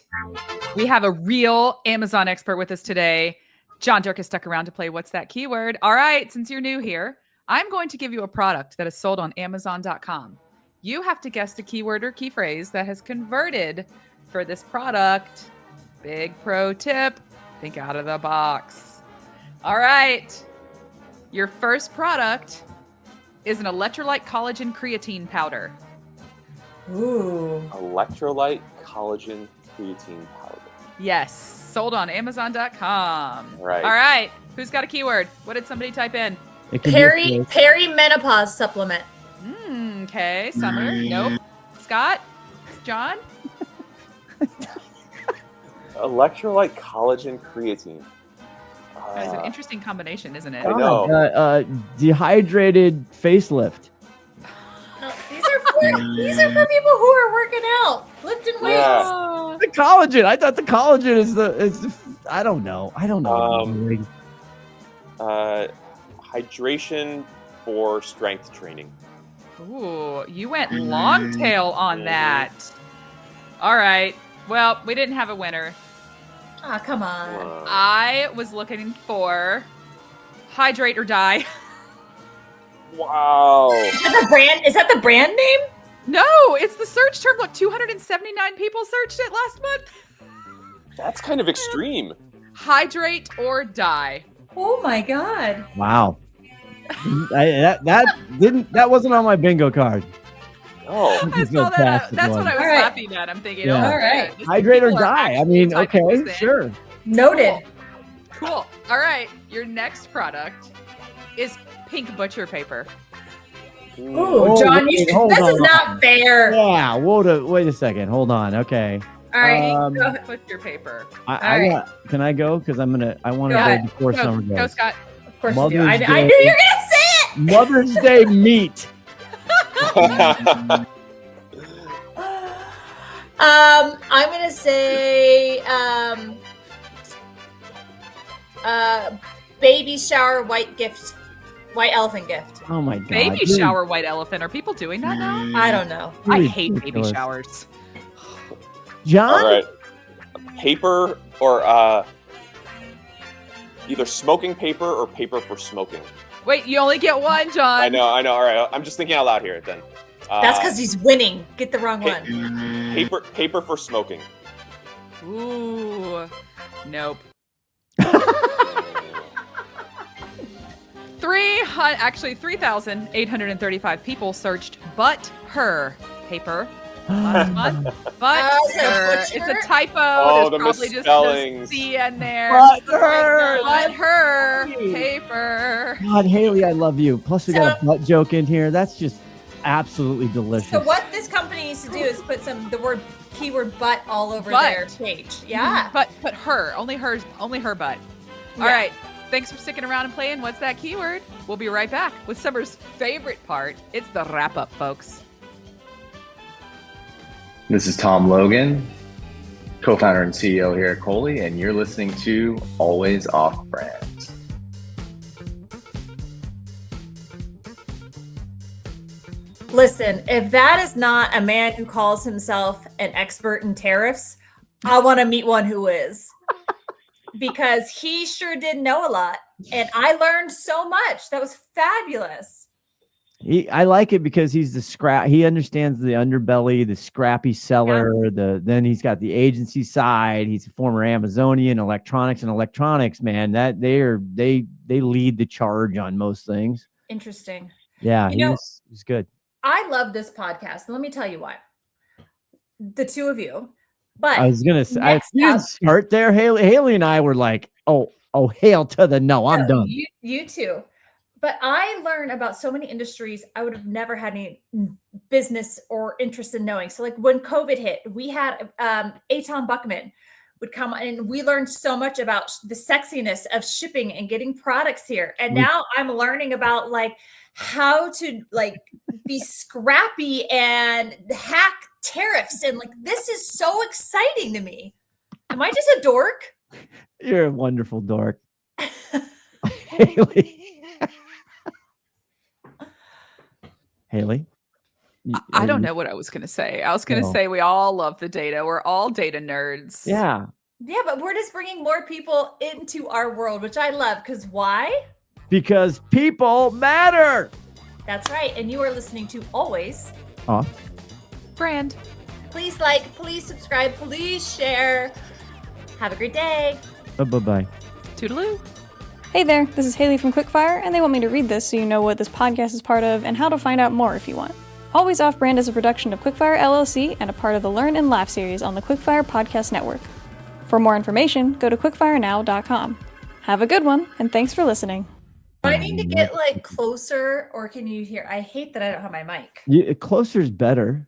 We have a real Amazon expert with us today. Jon Derkits stuck around to play What's That Keyword? All right. Since you're new here, I'm going to give you a product that is sold on Amazon.com. You have to guess the keyword or key phrase that has converted for this product. Big pro tip. Think out of the box. All right. Your first product is an electrolyte collagen creatine powder. Ooh. Electrolyte collagen creatine powder. Yes. Sold on Amazon.com. Right. All right. Who's got a keyword? What did somebody type in? Perimenopause supplement. Okay. Summer. Nope. Scott? John? Electrolyte collagen creatine. That is an interesting combination, isn't it? I know. Dehydrated facelift. No, these are for people who are working out, lifting weights. Yeah. The collagen. I thought the collagen is the I don't know. Hydration for strength training. Ooh, you went long tail on that. All right. Well, we didn't have a winner. Ah, come on. I was looking for hydrate or die. Wow. Is that the brand name? No, it's the search term. Look, 279 people searched it last month. That's kind of extreme. Hydrate or die. Oh my God. Wow. That wasn't on my bingo card. Oh, I saw that. That's what I was laughing at. I'm thinking, Yeah. All right. Hydrate or die. I mean, okay, sure. Noted. Cool. All right. Your next product is pink butcher paper. Ooh, John, this is not fair. Yeah. Wait a second. Hold on. Okay. All right. Pink butcher paper. Can I go? Because I want to go before summer goes. Go, Scott. Of course you do. I knew you were gonna say it. Mother's Day meat. I'm gonna say baby shower white elephant gift. Oh my God. Baby shower white elephant. Are people doing that now? I don't know. I hate baby showers. John? paper or either smoking paper or paper for smoking. Wait, you only get one, John. I know. All right, I'm just thinking out loud here. Then That's because he's winning. Get the wrong one. Paper for smoking. Ooh, nope. 3,835 people searched but her paper last month. But her. It's a typo. Oh, There's the probably misspellings. just a C in there. But her. But her paper. God, Haley, I love you. Plus, we got a butt joke in here. That's just absolutely delicious. So what this company needs to do is put the keyword butt all over their page. Yeah. But her. Only her butt. All right. Thanks for sticking around and playing What's That Keyword? We'll be right back with summer's favorite part. It's the wrap-up, folks. This is Tom Logan, co-founder and CEO here at Coley, and you're listening to Always Off Brand. Listen, if that is not a man who calls himself an expert in tariffs, I want to meet one who is. Because he sure did know a lot. And I learned so much. That was fabulous. I like it because he's he understands the underbelly, the scrappy seller, then he's got the agency side. He's a former Amazonian, electronics, man. That they lead the charge on most things. Interesting. Yeah, he's good. I love this podcast. Let me tell you why. The two of you. But I was gonna say, I didn't start there. Haley and I were like, oh, hail to the no. I'm done. You too. But I learned about so many industries I would have never had any business or interest in knowing. So like when COVID hit, we had Aton Buckman would come and we learned so much about the sexiness of shipping and getting products here. And now I'm learning about like how to like be scrappy and hack tariffs. And like, this is so exciting to me. Am I just a dork? You're a wonderful dork. Haley? I don't know what I was going to say. I was going to say we all love the data. We're all data nerds. Yeah. Yeah, but we're just bringing more people into our world, which I love. Because why? Because people matter. That's right. And you are listening to Always Off Brand. Please like, please subscribe, please share. Have a great day. Bye-bye. Toodaloo. Hey there, this is Haley from Quickfire, and they want me to read this so you know what this podcast is part of and how to find out more if you want. Always Off Brand is a production of Quickfire LLC and a part of the Learn and Laugh series on the Quickfire Podcast Network. For more information, go to quickfirenow.com. Have a good one, and thanks for listening. Do I need to get like closer, or can you hear? I hate that I don't have my mic. Yeah, closer is better.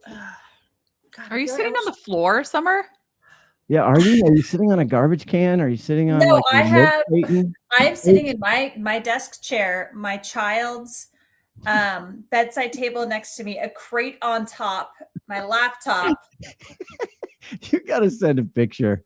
God, Are you sitting on the floor, Summer? Yeah, are you? Are you sitting on a garbage can? Are you sitting on? No, like, I am sitting in my desk chair, my child's bedside table next to me, a crate on top, my laptop. You got to send a picture.